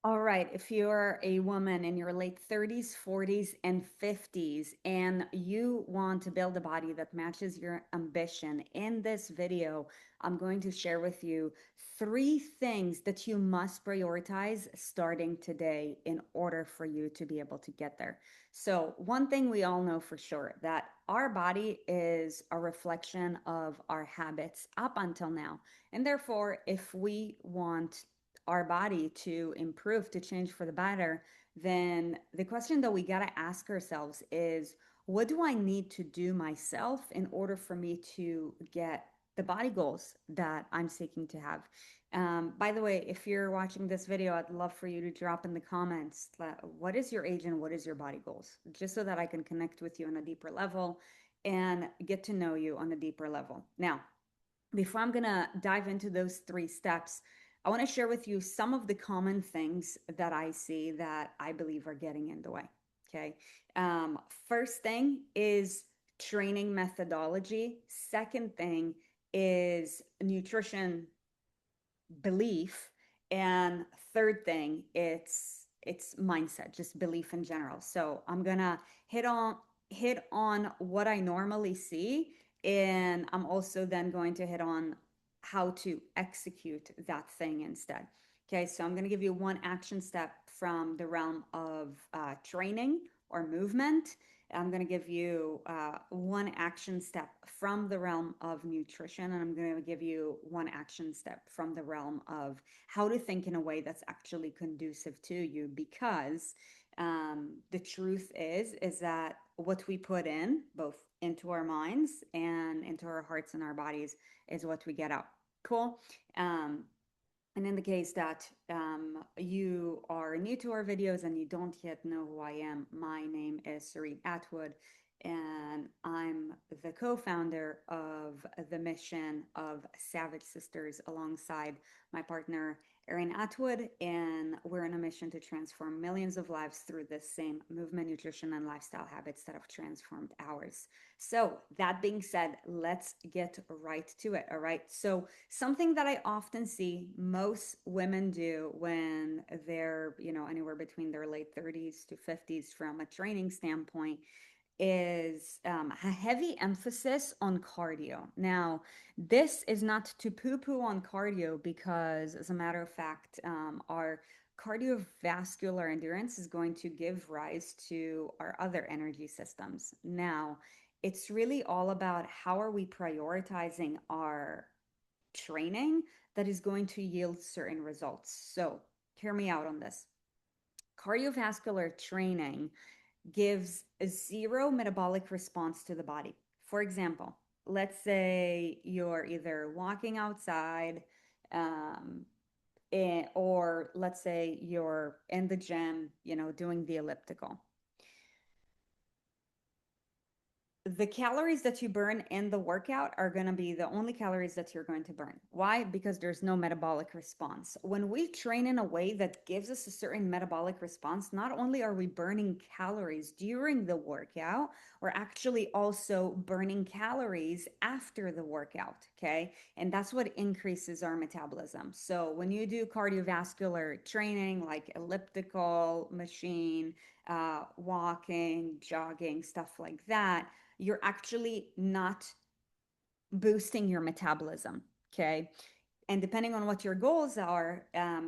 All right, if you're a woman in your late 30s, 40s, and 50s, and you want to build a body that matches your ambition, in this video, I'm going to share with you three things that you must prioritize starting today in order for you to be able to get there. So, one thing we all know for sure that our body is a reflection of our habits up until now. And therefore, if we want our body to improve, to change for the better, then the question that we got to ask ourselves is, what do I need to do myself in order for me to get the body goals that I'm seeking to have? By the way, if you're watching this video, I'd love for you to drop in the comments, what is your age and what is your body goals? Just so that I can connect with you on a deeper level and get to know you on a deeper level. Now, before I'm going to dive into those three steps, I want to share with you some of the common things that I see that I believe are getting in the way. Okay. First thing is training methodology. Second thing is nutrition belief. And third thing, it's mindset, just belief in general. So I'm gonna hit on what I normally see, and I'm also then going to hit on how to execute that thing instead. Okay, so I'm going to give you one action step from the realm of training or movement. I'm going to give you one action step from the realm of nutrition, and I'm going to give you one action step from the realm of how to think in a way that's actually conducive to you. Because the truth is that what we put in, both into our minds and into our hearts and our bodies, is what we get out. Cool. Um, and in the case that you are new to our videos and you don't yet know who I am, my name is Sarit Atwood, and I'm the co-founder of the mission of Savage Sisters alongside my partner, Erin Atwood, and we're on a mission to transform millions of lives through the same movement, nutrition, and lifestyle habits that have transformed ours. So, that being said, let's get right to it. All right. So, something that I often see most women do when they're, anywhere between their late 30s to 50s from a training standpoint is a heavy emphasis on cardio. Now, this is not to poo poo on cardio because, as a matter of fact, our cardiovascular endurance is going to give rise to our other energy systems. Now, it's really all about how are we prioritizing our training that is going to yield certain results. So, hear me out on this. Cardiovascular training gives a zero metabolic response to the body. For example, let's say you're either walking outside, um, or let's say you're in the gym, doing the elliptical. The calories that you burn in the workout are going to be the only calories that you're going to burn. Why? Because there's no metabolic response. When we train in a way that gives us a certain metabolic response, not only are we burning calories during the workout, we're actually also burning calories after the workout. Okay. And that's what increases our metabolism. So when you do cardiovascular training, like elliptical machine, walking, jogging, stuff like that, you're actually not boosting your metabolism. Okay. And depending on what your goals are,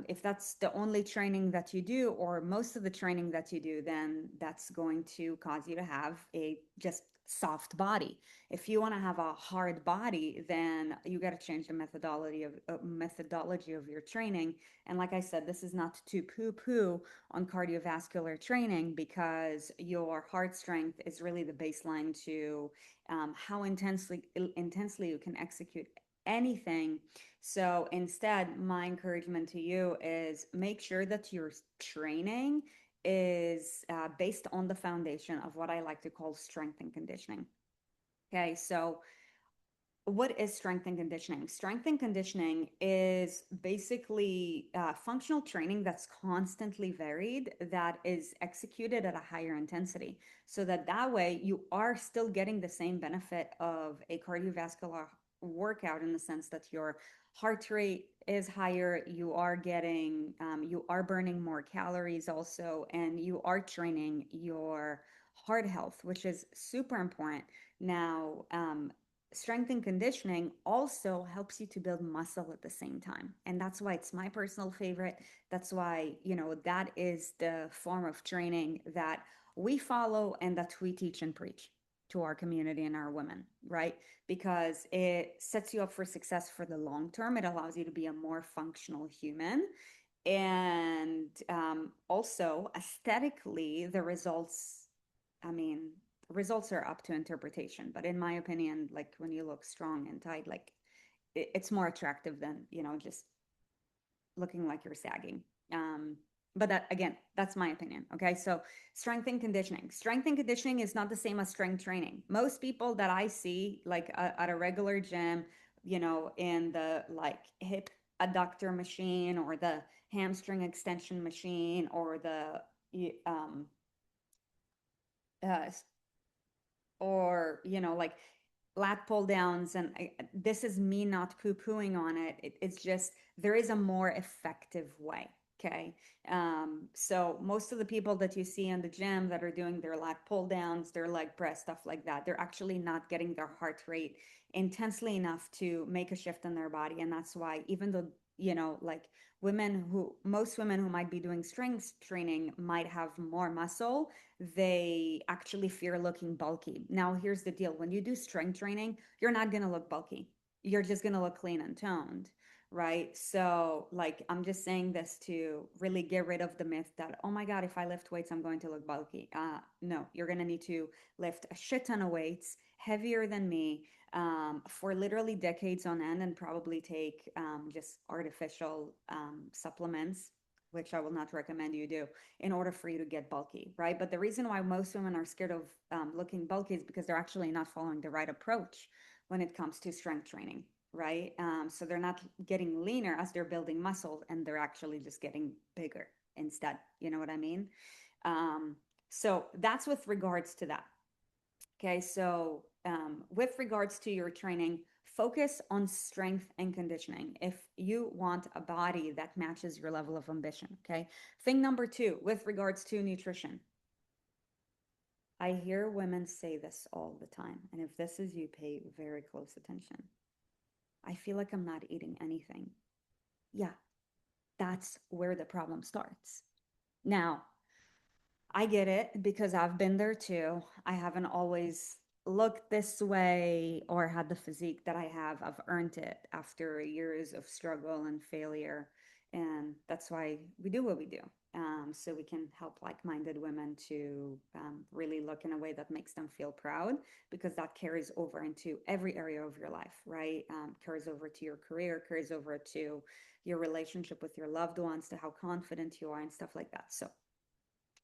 if that's the only training that you do or most of the training that you do, then that's going to cause you to have a just soft body. If you want to have a hard body, then you got to change the methodology of your training. And like I said, this is not to poo poo on cardiovascular training because your heart strength is really the baseline to how intensely you can execute anything. So instead, my encouragement to you is make sure that your training is based on the foundation of what I like to call strength and conditioning. Okay, so what is strength and conditioning? Strength and conditioning is basically functional training that's constantly varied, that is executed at a higher intensity, so that way you are still getting the same benefit of a cardiovascular workout in the sense that your heart rate is higher, you are getting, you are burning more calories also, and you are training your heart health, which is super important. Now, strength and conditioning also helps you to build muscle at the same time. And that's why it's my personal favorite. That's why, that is the form of training that we follow and that we teach and preach to our community and our women, right? Because it sets you up for success for the long term. It allows you to be a more functional human. And also, aesthetically, the results, I mean, results are up to interpretation. But in my opinion, like when you look strong and tight, like it's more attractive than, just looking like you're sagging. But that, again, that's my opinion. Okay. So strength and conditioning is not the same as strength training. Most people that I see, like at a regular gym, in the like hip adductor machine or the hamstring extension machine or the, um, uh, like lat pull downs. And this is me not poo pooing on it. It's just there is a more effective way. Okay. So most of the people that you see in the gym that are doing their lat pull downs, their leg press, stuff like that, they're actually not getting their heart rate intensely enough to make a shift in their body. And that's why, even though, like most women who might be doing strength training might have more muscle, they actually fear looking bulky. Now, here's the deal: when you do strength training, you're not going to look bulky, you're just going to look clean and toned, right? So, like, I'm just saying this to really get rid of the myth that, oh my God, if I lift weights, I'm going to look bulky. No, you're going to need to lift a shit ton of weights, heavier than me, for literally decades on end, and probably take just artificial supplements, which I will not recommend you do, in order for you to get bulky, right? But the reason why most women are scared of looking bulky is because they're actually not following the right approach when it comes to strength training, right? So they're not getting leaner as they're building muscle, and they're actually just getting bigger instead. You know what I mean? So that's with regards to that. Okay, so with regards to your training, focus on strength and conditioning if you want a body that matches your level of ambition. Okay, thing number two, with regards to nutrition, I hear women say this all the time, and if this is you, pay very close attention. I feel like I'm not eating anything. Yeah, that's where the problem starts. Now, I get it because I've been there too. I haven't always looked this way or had the physique that I have. I've earned it after years of struggle and failure. And that's why we do what we do. So we can help like-minded women to really look in a way that makes them feel proud, because that carries over into every area of your life, right? Carries over to your career, carries over to your relationship with your loved ones, to how confident you are and stuff like that. So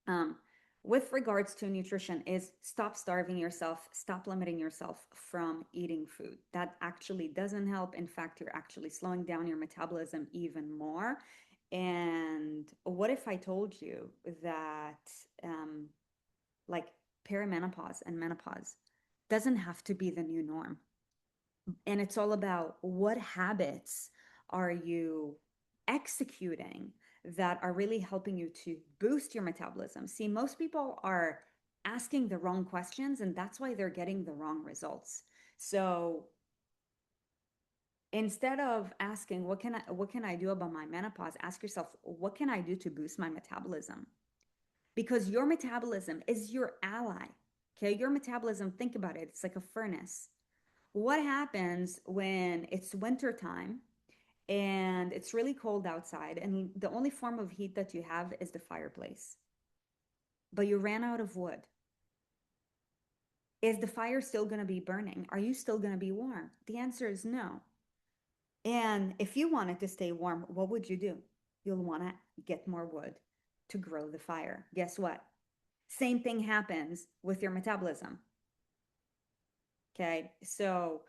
um, with regards to nutrition, is stop starving yourself, stop limiting yourself from eating food. That actually doesn't help. In fact, you're actually slowing down your metabolism even more. And what if I told you that um, like perimenopause and menopause doesn't have to be the new norm? And it's all about what habits are you executing that are really helping you to boost your metabolism. See, most people are asking the wrong questions, and that's why they're getting the wrong results. So instead of asking what can I do about my menopause, ask yourself, what can I do to boost my metabolism? Because your metabolism is your ally. Okay, your metabolism, think about it, it's like a furnace. What happens when it's winter time and it's really cold outside, and the only form of heat that you have is the fireplace, but you ran out of wood? Is the fire still going to be burning? Are you still going to be warm? The answer is no. And if you wanted to stay warm, what would you do? You'll want to get more wood to grow the fire. Guess what? Same thing happens with your metabolism. Okay, so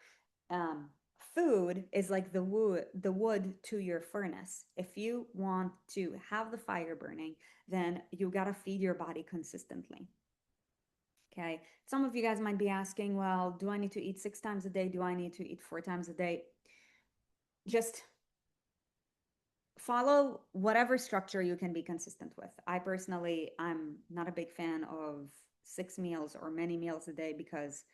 um, food is like the wood to your furnace. If you want to have the fire burning, then you got to feed your body consistently. Okay, some of you guys might be asking, well, do I need to eat 6 times a day? Do I need to eat 4 times a day? Just follow whatever structure you can be consistent with. I personally, I'm not a big fan of 6 meals or many meals a day because,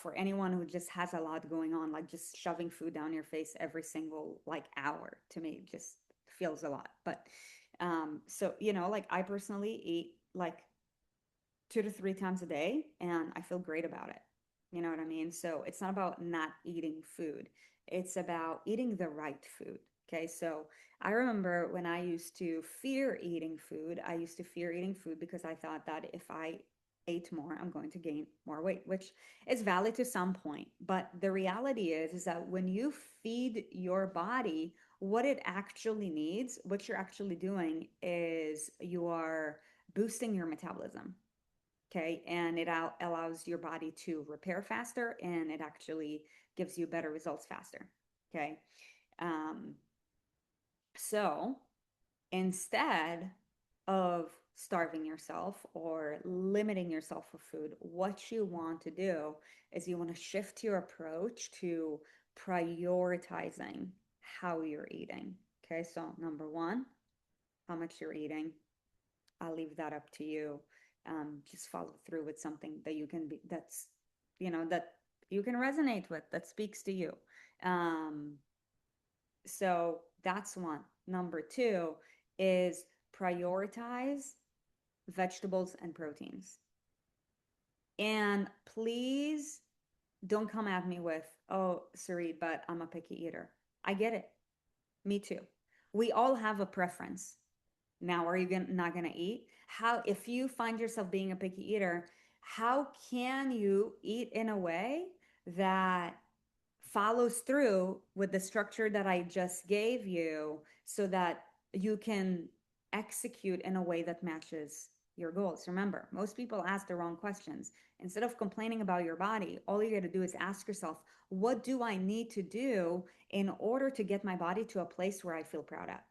for anyone who just has a lot going on, like just shoving food down your face every single like hour to me just feels a lot. But so, like I personally eat like 2 to 3 times a day and I feel great about it. You know what I mean? So it's not about not eating food, it's about eating the right food. Okay. So I remember when I used to fear eating food, I used to fear eating food because I thought that if I ate more, I'm going to gain more weight, which is valid to some point. But the reality is that when you feed your body what it actually needs, what you're actually doing is you are boosting your metabolism. Okay. And it allows your body to repair faster and it actually gives you better results faster. Okay. Um, so instead of starving yourself or limiting yourself for food, what you want to do is you want to shift your approach to prioritizing how you're eating. Okay. So, number one, how much you're eating. I'll leave that up to you. Just follow through with something that you can be, that you can resonate with, that speaks to you. Um, so that's one. Number two is prioritize vegetables and proteins. And please don't come at me with, oh, Sarit, but I'm a picky eater. I get it. Me too. We all have a preference. Now, are you not going to eat? How, if you find yourself being a picky eater, how can you eat in a way that follows through with the structure that I just gave you so that you can execute in a way that matches your goals? Remember, most people ask the wrong questions. Instead of complaining about your body, all you got to do is ask yourself, what do I need to do in order to get my body to a place where I feel proud at?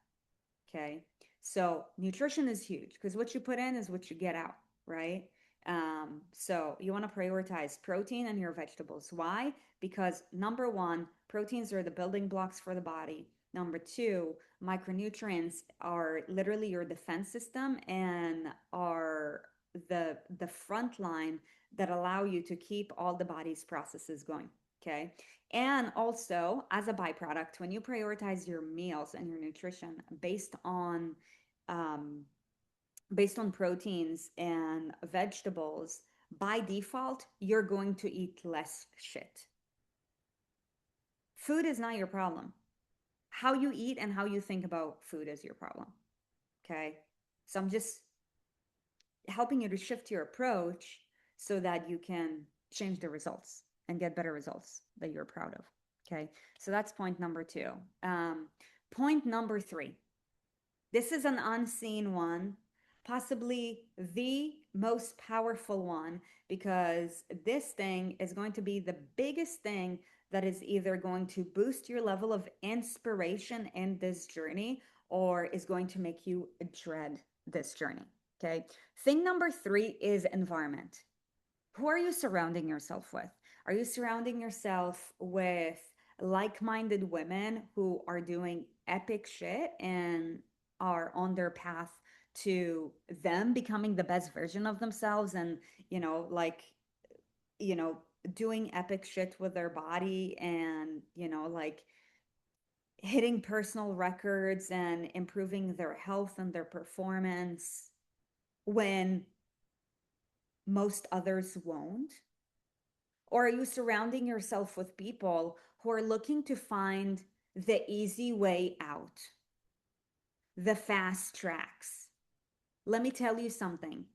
Okay. So nutrition is huge because what you put in is what you get out, right? So you want to prioritize protein and your vegetables. Why? Because number one, proteins are the building blocks for the body. Number two, micronutrients are literally your defense system and are the front line that allow you to keep all the body's processes going. Okay. And also, as a byproduct, when you prioritize your meals and your nutrition um, based on proteins and vegetables, by default, you're going to eat less shit. Food is not your problem. How you eat and how you think about food is your problem. Okay. So I'm just helping you to shift your approach so that you can change the results and get better results that you're proud of. Okay. So that's point number two. Point number three. This is an unseen one, possibly the most powerful one, because this thing is going to be the biggest thing that is either going to boost your level of inspiration in this journey or is going to make you dread this journey. Okay. Thing number three is environment. Who are you surrounding yourself with? Are you surrounding yourself with like-minded women who are doing epic shit and are on their path to them becoming the best version of themselves and, you know, like, you know, doing epic shit with their body and, like hitting personal records and improving their health and their performance when most others won't? Or are you surrounding yourself with people who are looking to find the easy way out, the fast tracks? Let me tell you something.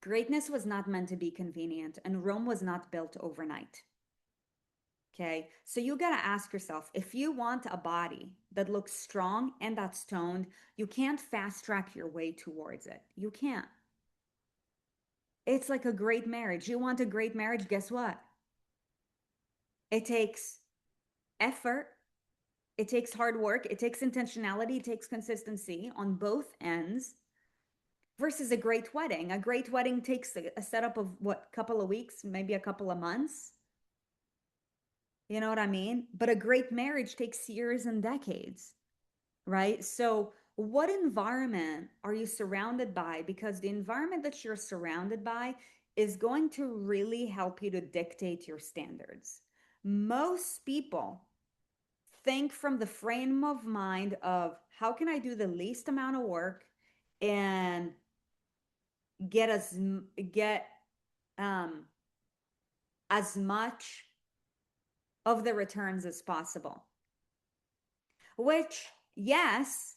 Greatness was not meant to be convenient, and Rome was not built overnight. Okay, so you got to ask yourself, if you want a body that looks strong and that's toned, you can't fast track your way towards it. You can't. It's like a great marriage. You want a great marriage, guess what? It takes effort, it takes hard work, it takes intentionality, it takes consistency on both ends versus a great wedding. A great wedding takes a setup of what, couple of weeks, maybe a couple of months. You know what I mean? But a great marriage takes years and decades. right? So, what environment are you surrounded by? Because the environment that you're surrounded by is going to really help you to dictate your standards. Most people think from the frame of mind of how can I do the least amount of work and get get um, as much of the returns as possible. Which, yes,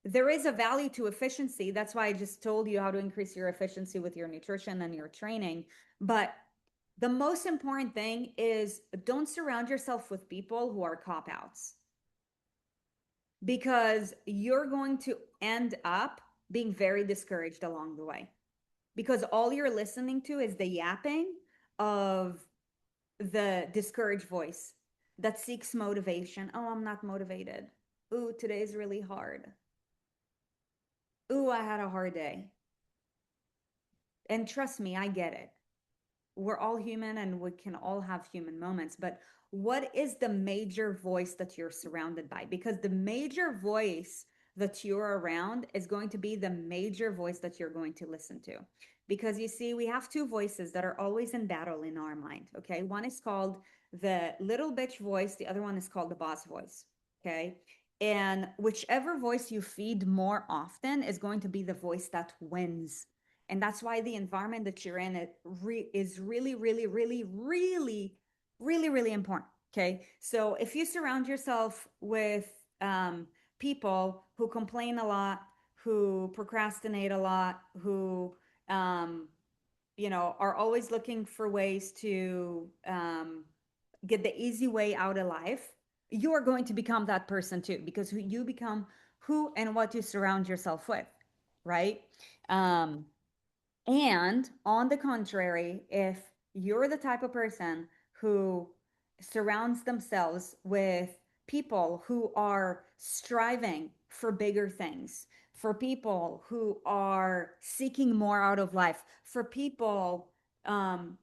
there is a value to efficiency. That's why I just told you how to increase your efficiency with your nutrition and your training. But the most important thing is don't surround yourself with people who are cop outs, because you're going to end up being very discouraged along the way, because all you're listening to is the yapping of the discouraged voice that seeks motivation. Oh, I'm not motivated. Ooh, today's really hard. Ooh, I had a hard day. And trust me, I get it. We're all human and we can all have human moments. But what is the major voice that you're surrounded by? Because the major voice that you're around is going to be the major voice that you're going to listen to. Because you see, we have two voices that are always in battle in our mind. Okay. One is called the little bitch voice, the other one is called the boss voice. Okay. And whichever voice you feed more often is going to be the voice that wins. And that's why the environment that you're in is really, really, really, really, really, really important. Okay. So if you surround yourself with people who complain a lot, who procrastinate a lot, who, um, are always looking for ways to get the easy way out of life, you are going to become that person too, because you become who and what you surround yourself with, right? Um, and on the contrary, if you're the type of person who surrounds themselves with people who are striving for bigger things, for people who are seeking more out of life, for people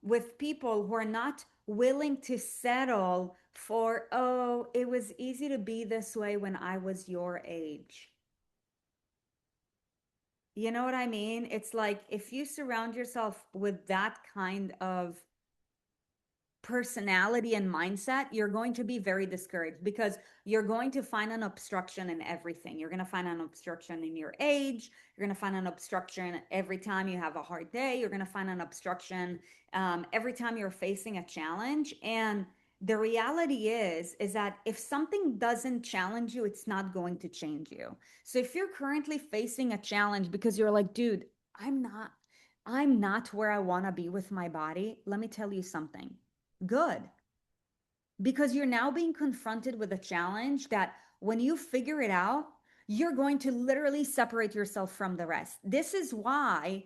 with people who are not willing to settle for, oh, it was easy to be this way when I was your age. You know what I mean? It's like if you surround yourself with that kind of personality and mindset, you're going to be very discouraged, because you're going to find an obstruction in everything. You're going to find an obstruction in your age. You're going to find an obstruction every time you have a hard day. You're going to find an obstruction every time you're facing a challenge. And the reality is that if something doesn't challenge you, it's not going to change you. So if you're currently facing a challenge because you're like, dude, I'm not, I'm not where I want to be with my body, let me tell you something good, because you're now being confronted with a challenge that when you figure it out, you're going to literally separate yourself from the rest. This is why,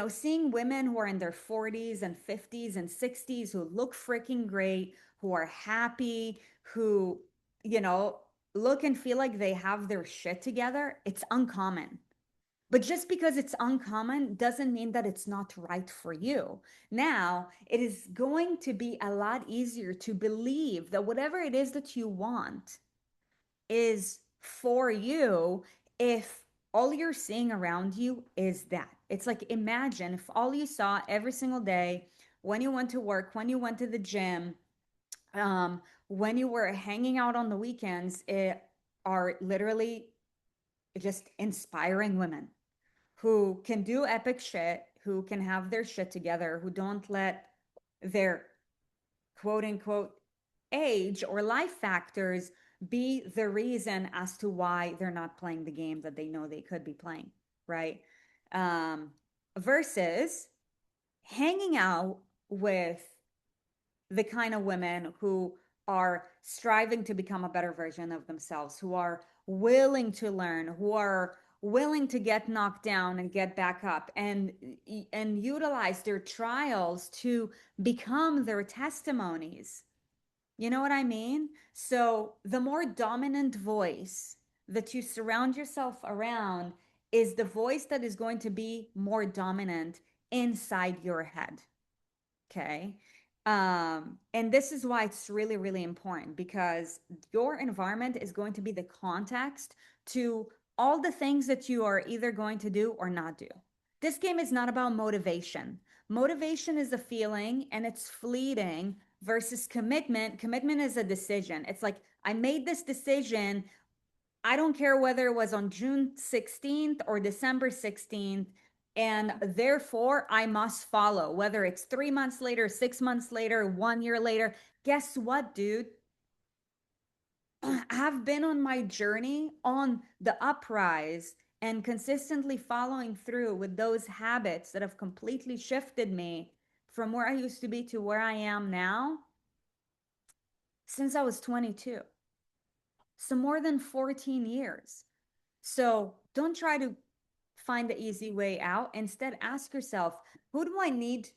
seeing women who are in their 40s and 50s and 60s who look freaking great, who are happy, who, you know, look and feel like they have their shit together, it's uncommon. But just because it's uncommon doesn't mean that it's not right for you. Now, it is going to be a lot easier to believe that whatever it is that you want is for you if all you're seeing around you is that. It's like imagine if all you saw every single day when you went to work, when you went to the gym, when you were hanging out on the weekends, it are literally just inspiring women who can do epic shit, who can have their shit together, who don't let their quote unquote age or life factors be the reason as to why they're not playing the game that they know they could be playing, right? Um, Versus hanging out with the kind of women who are striving to become a better version of themselves, who are willing to learn, who are willing to get knocked down and get back up and utilize their trials to become their testimonies. You know what I mean? So the more dominant voice that you surround yourself around is the voice that is going to be more dominant inside your head. Okay. And this is why it's really, really important, because your environment is going to be the context to all the things that you are either going to do or not do. This game is not about motivation. Motivation is a feeling and it's fleeting versus commitment. Commitment is a decision. It's like, I made this decision. I don't care whether it was on June 16th or December 16th. And therefore, I must follow, whether it's 3 months later, 6 months later, 1 year later. Guess what, dude? I've been on my journey on the uprise and consistently following through with those habits that have completely shifted me from where I used to be to where I am now since I was 22. So more than 14 years. So don't try to find the easy way out. Instead, ask yourself, who do I need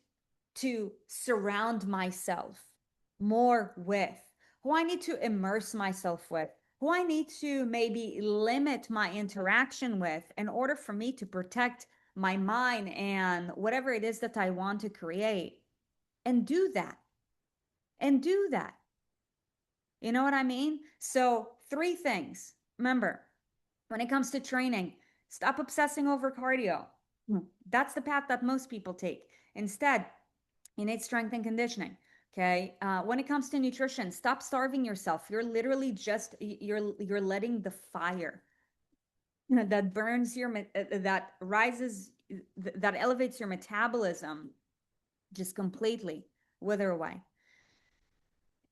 to surround myself more with? Who I need to immerse myself with? Who I need to maybe limit my interaction with in order for me to protect my mind and whatever it is that I want to create? And do that. And do that. You know what I mean? So, 3 things. Remember, when it comes to training, stop obsessing over cardio. That's the path that most people take. Instead, you need strength and conditioning. Okay. When it comes to nutrition, stop starving yourself. You're literally just you're letting the fire that burns your that rises that elevates your metabolism just completely wither away.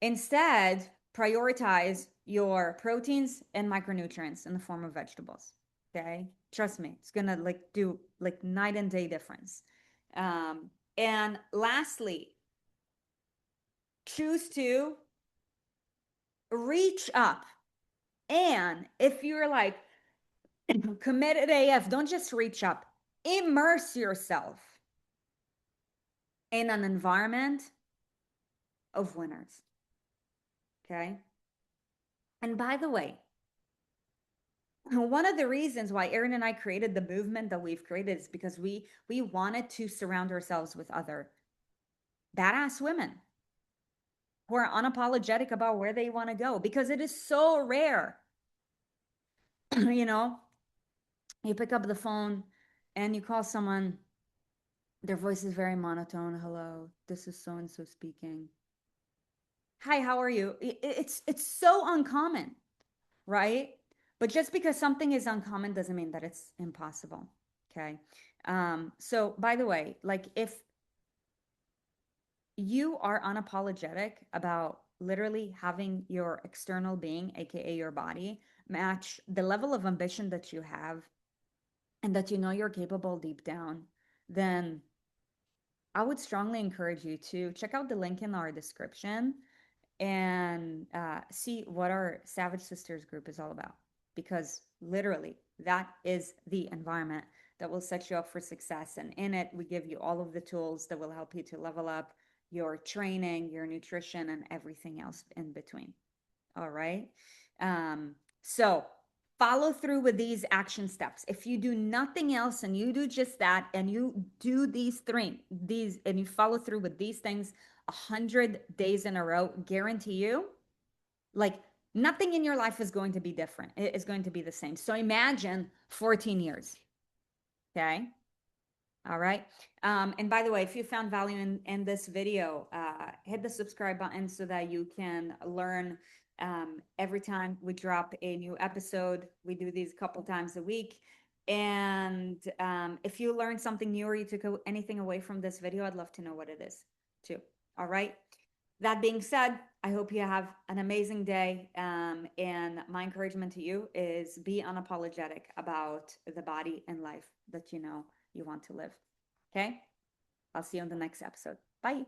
Instead, prioritize your proteins and micronutrients in the form of vegetables. Okay. Trust me, it's gonna like do like night and day difference. And lastly, choose to reach up. And if you're like committed AF, don't just reach up, immerse yourself in an environment of winners. Okay. And by the way, one of the reasons why Erin and I created the movement that we've created is because we wanted to surround ourselves with other badass women who are unapologetic about where they want to go, because it is so rare. You know, you pick up the phone and you call someone, their voice is very monotone. Hello, this is so and so speaking. Hi, how are you? It's so uncommon, right? But just because something is uncommon doesn't mean that it's impossible. Okay. So by the way, like if you are unapologetic about literally having your external being, aka your body, match the level of ambition that you have and that you know you're capable deep down, then I would strongly encourage you to check out the link in our description and see what our Savage Sisters group is all about. Because literally, that is the environment that will set you up for success. And in it, we give you all of the tools that will help you to level up your training, your nutrition, and everything else in between. All right. So follow through with these action steps. If you do nothing else and you do just that, and you do these, and you follow through with these things 100 days in a row, guarantee you, like nothing in your life is going to be different. It is going to be the same. So imagine 14 years. Okay. All right. And by the way, if you found value in this video, hit the subscribe button so that you can learn every time we drop a new episode. We do these a couple times a week. And if you learned something new or you took anything away from this video, I'd love to know what it is too. All right. That being said, I hope you have an amazing day. And my encouragement to you is be unapologetic about the body and life that you know you want to live. Okay? I'll see you on the next episode. Bye.